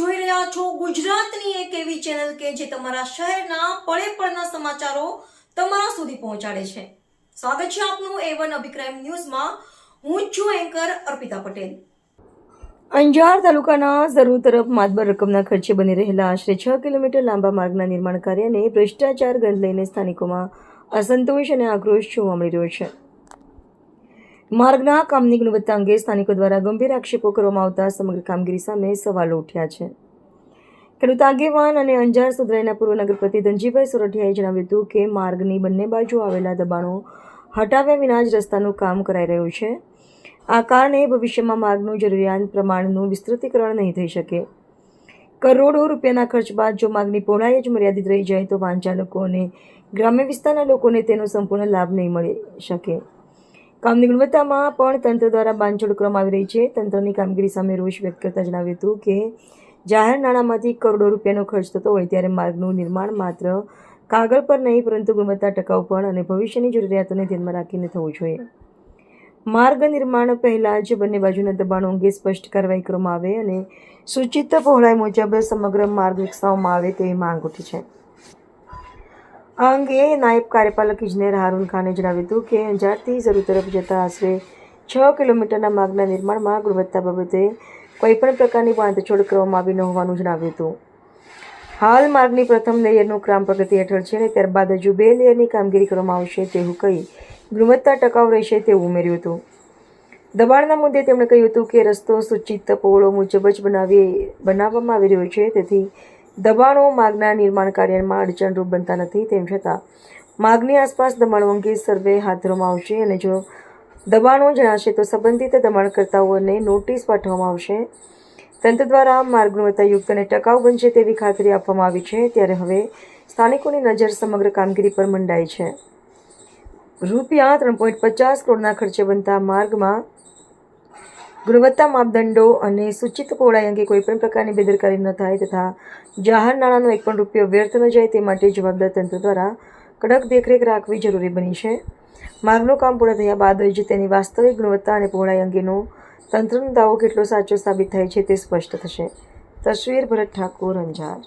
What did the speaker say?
જોઈ રહ્યા છો ગુજરાતની એક એવી ચેનલ કે જે તમારા શહેરના પળે પળના સમાચારો તમારા સુધી પહોંચાડે છે। સ્વાગત છે આપનું A1 અભિક્રાઇમ ન્યૂઝમાં। હું છું એન્કર અર્પિતા પટેલ। અંજાર તાલુકાના ઝરૂર તરફ માતબર રકમના ખર્ચે બની રહેલા આશરે 6 કિલોમીટર લાંબા માર્ગના નિર્માણ કાર્યને ભ્રષ્ટાચાર ગંધ લઈને સ્થાનિકોમાં અસંતોષ અને આક્રોશ જોવા મળી રહ્યો છે। માર્ગના કામની ગુણવત્તા અંગે સ્થાનિકો દ્વારા ગંભીર આક્ષેપો કરવામાં આવતા સમગ્ર કામગીરી સામે સવાલો ઉઠ્યા છે। ખેડૂત આગેવાન અને અંજાર સુધરાઈના પૂર્વ નગરપતિ ધનજીભાઈ સોરઠિયાએ જણાવ્યું હતું કે માર્ગની બંને બાજુ આવેલા દબાણો હટાવ્યા વિના જ રસ્તાનું કામ કરાઈ રહ્યું છે। આ કારણે ભવિષ્યમાં માર્ગનું જરૂરિયાત પ્રમાણનું વિસ્તૃતીકરણ નહીં થઈ શકે। કરોડો રૂપિયાના ખર્ચ બાદ જો માર્ગની પહોળાઈ જ મર્યાદિત રહી જાય તો વાંચાલકો અને ગ્રામ્ય વિસ્તારના લોકોને તેનો સંપૂર્ણ લાભ નહીં મળી શકે। કામની ગુણવત્તામાં પણ તંત્ર દ્વારા બાંધછોડ કરવામાં આવી રહી છે। તંત્રની કામગીરી સામે રોષ વ્યક્ત કરતા જણાવ્યું હતું કે જાહેર નાણાંમાંથી કરોડો રૂપિયાનો ખર્ચ થતો હોય ત્યારે માર્ગનું નિર્માણ માત્ર કાગળ પર નહીં પરંતુ ગુણવત્તા ટકાઉપણ અને ભવિષ્યની જરૂરિયાતોને ધ્યાનમાં રાખીને થવું જોઈએ। માર્ગ નિર્માણ પહેલાં જ બંને બાજુના દબાણો અંગે સ્પષ્ટ કાર્યવાહી કરવામાં આવે અને સૂચિત પહોળાઈ મુજબ સમગ્ર માર્ગ વિકસાવવામાં આવે તેવી માંગ ઉઠી છે। આ અંગે નાયબ કાર્યપાલક ઇજનેર હારૂન ખાને જણાવ્યું હતું કે અંજારથી ઝરૂર તરફ જતા આશરે 6 કિલોમીટરના માર્ગના નિર્માણમાં ગુણવત્તા બાબતે કોઈપણ પ્રકારની બાંધછોડ કરવામાં આવી ન હોવાનું જણાવ્યું હતું। હાલ માર્ગની પ્રથમ લેયરનું કામ પ્રગતિ હેઠળ છે અને ત્યારબાદ હજુ 2 લેયરની કામગીરી કરવામાં આવશે તેવું કહી ગુણવત્તા ટકાઉ રહેશે તેવું ઉમેર્યું હતું। દબાણના મુદ્દે તેમણે કહ્યું હતું કે રસ્તો સૂચિત પહોળો મુજબ જ બનાવવામાં આવી રહ્યો છે, તેથી દબાણો માર્ગના નિર્માણ કાર્યમાં અડચણરૂપ બનતા નથી। તેમ છતાં માર્ગની આસપાસ દબાણો અંગે સર્વે હાથ ધરવામાં આવશે અને જો દબાણો જણાશે તો સંબંધિત દબાણકર્તાઓને નોટિસ પાઠવવામાં આવશે। તંત્ર દ્વારા માર્ગ ગુણવત્તાયુક્ત અને ટકાઉ બનશે તેવી ખાતરી આપવામાં આવી છે। ત્યારે હવે સ્થાનિકોની નજર સમગ્ર કામગીરી પર મંડાઈ છે। રૂપિયા 3.50 કરોડના ખર્ચે બનતા માર્ગમાં ગુણવત્તા માપદંડો અને સૂચિત પહોળાઈ અંગે કોઈપણ પ્રકારની બેદરકારી ન થાય તથા જાહેર નાણાંનો એક પણ રૂપિયો વ્યર્થ ન જાય તે માટે જવાબદાર તંત્ર દ્વારા કડક દેખરેખ રાખવી જરૂરી બની છે। માર્ગનું કામ પૂર્ણ થયા બાદ જ તેની વાસ્તવિક ગુણવત્તા અને પહોળાઈ અંગેનો તંત્રનો દાવો કેટલો સાચો સાબિત થાય છે તે સ્પષ્ટ થશે। તસવીર ભરત ઠાકોર, અંજાર।